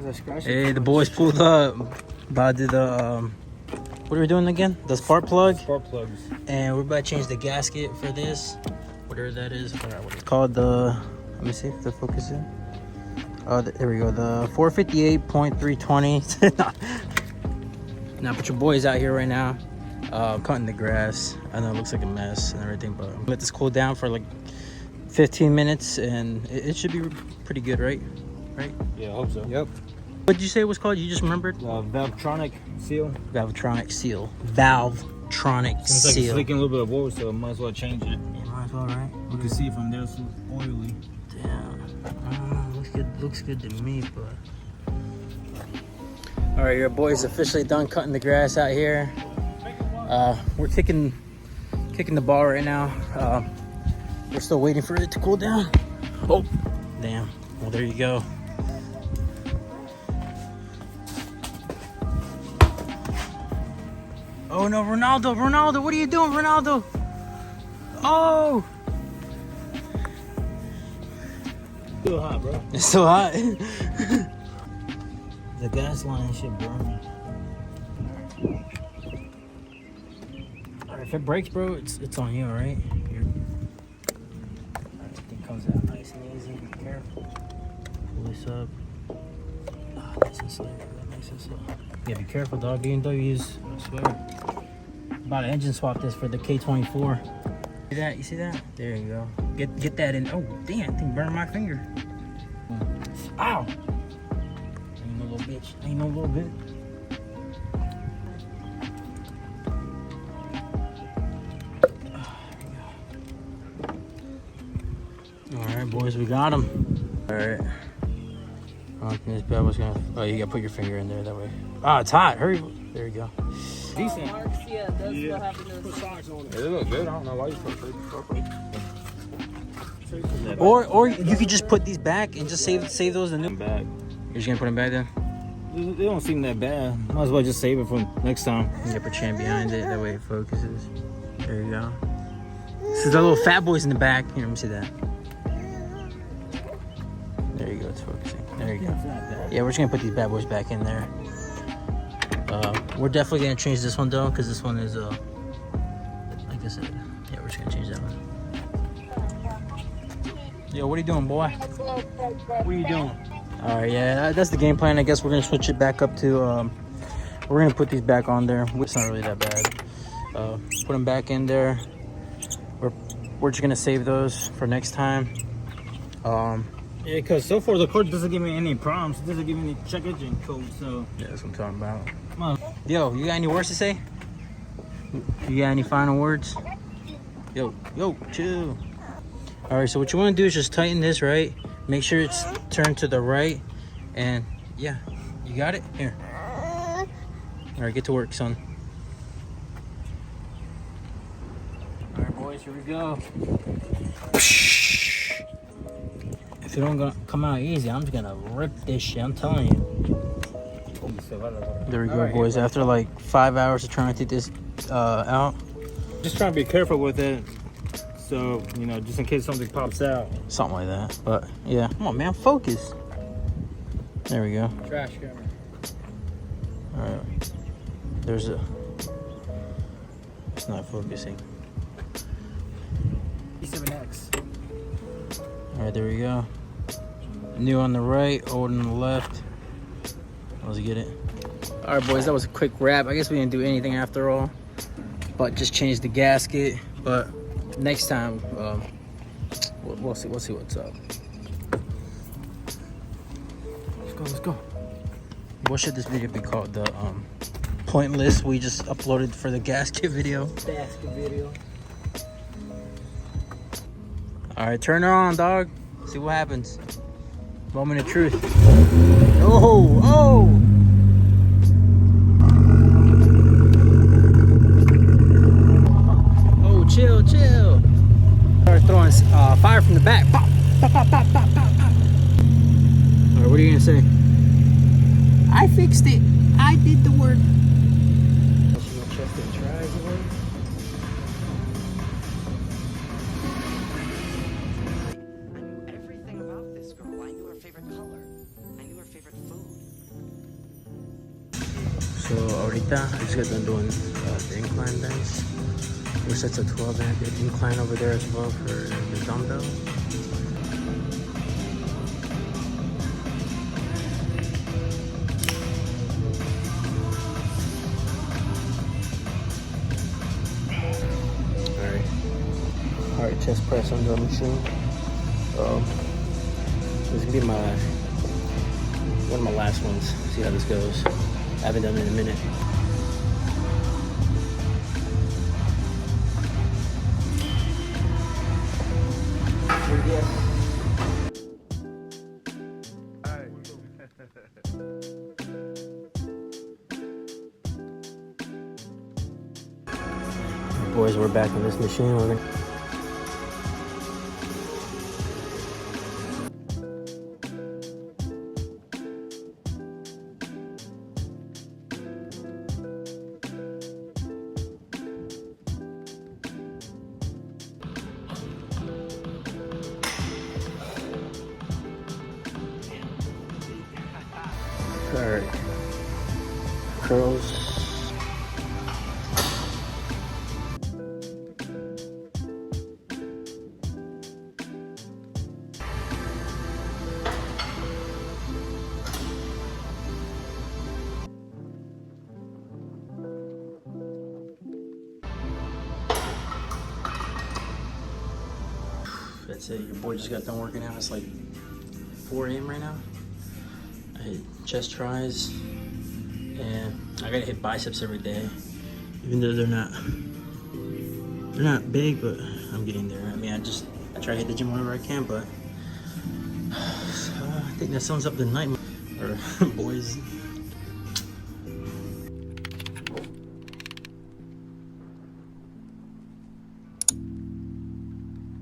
Hey, the boys pulled up. About to do the what are we doing again? The spark plug. Spark plugs. And we're about to change the gasket for this, whatever that is. What it's called, the. Let me see if the focus is. Oh, there we go. The 458.320. Now, but your boy's out here right now, cutting the grass. I know it looks like a mess and everything, but let this cool down for like 15 minutes, and it should be pretty good, right? Right? Yeah, I hope so. Yep. What did you say it was called? You just remembered? Valvetronic seal. Valvetronic seal. Valvetronic Seems like seal. it's leaking a little bit of water, so I might as well change it. You might as well, right? You can see from there, it's oily. Damn. Looks good to me, but. All right, your boy's officially done cutting the grass out here. We're kicking the ball right now. We're still waiting for it to cool down. Oh, damn. Well, there you go. Oh no, Ronaldo, what are you doing, Ronaldo? Oh! Still hot, bro. It's so hot. The gas line should burn me. Alright, if it breaks, bro, it's on you, alright? Everything comes out nice and easy. Be careful. Pull this up. Nice and slow. Nice and slow. Yeah, be careful, dog. Even though you use, I swear. About to engine swap this for the K24. See that? You see that? There you go. Get that in. Oh, damn, that thing burned my finger. Ow! Ain't no little bitch. Ain't no little bit. Alright, boys, we got him. Alright. This bad was gonna. Oh, you gotta put your finger in there that way. Ah, it's hot. Hurry. There you go. Decent. Yeah, it does still have to Put socks on it. They look good. I don't know why you put Or you could just put these back and just save those in the new bag. You're just gonna put them back then? They don't seem that bad. Might as well just save it for next time. You gotta put your hand behind it. That way it focuses. There you go. This is the little fat boys in the back. Here, let me see that. There you go. It's focusing. There you go. Yeah, we're just gonna put these bad boys back in there. We're definitely gonna change this one though, because this one is like I said. Yeah, we're just gonna change that one. Yo, what are you doing, boy? What are you doing? All right, yeah, that's the game plan. I guess we're gonna switch it back up to. We're gonna put these back on there. It's not really that bad. Put them back in there. We're just gonna save those for next time. Yeah, because so far the code doesn't give me any problems. It doesn't give me any check engine code, so. Yeah, that's what I'm talking about. Come on. Yo, you got any words to say? You got any final words? Yo, chill. All right, so what you want to do is just tighten this, right? Make sure it's turned to the right, and yeah, you got it? Here. All right, get to work, son. All right, boys, here we go. If it don't gonna come out easy, I'm just gonna rip this shit, I'm telling you. There we go, boys. After like 5 hours of trying to take this out. Just trying to be careful with it. So, you know, just in case something pops out. Something like that. But yeah, come on, man, focus. There we go. trash camera. All right. There's a. It's not focusing. E7X. All right, there we go. New on the right, old on the left. Let's get it. All right, boys, that was a quick wrap. I guess we didn't do anything after all, but just changed the gasket. But next time, we'll see what's up. Let's go. What should this video be called? The pointless we just uploaded for the gasket video. Basket video. All right, turn her on, dog. See what happens. Moment of truth. Oh! Oh, chill. Start throwing fire from the back. Pop, pop, pop, pop, pop, pop, pop. All right, what are you gonna say? I fixed it. I did the work. Everything about this girl. I knew her favorite color. I knew her favorite food. So ahorita I just got done doing the incline bench. We're set to 12 and I did incline over there as well for the dumbbell. Alright, chest press under the machine. This is gonna be one of my last ones. See how this goes. I haven't done it in a minute. Boys, we're back in this machine. We're gonna Alright, curls. That's it, your boy just got done working out. It's like 4 a.m. right now. I hit chest tries and I gotta hit biceps every day, even though they're not big, but I'm getting there. I mean, I try to hit the gym whenever I can, but I think that sums up the night, or boys.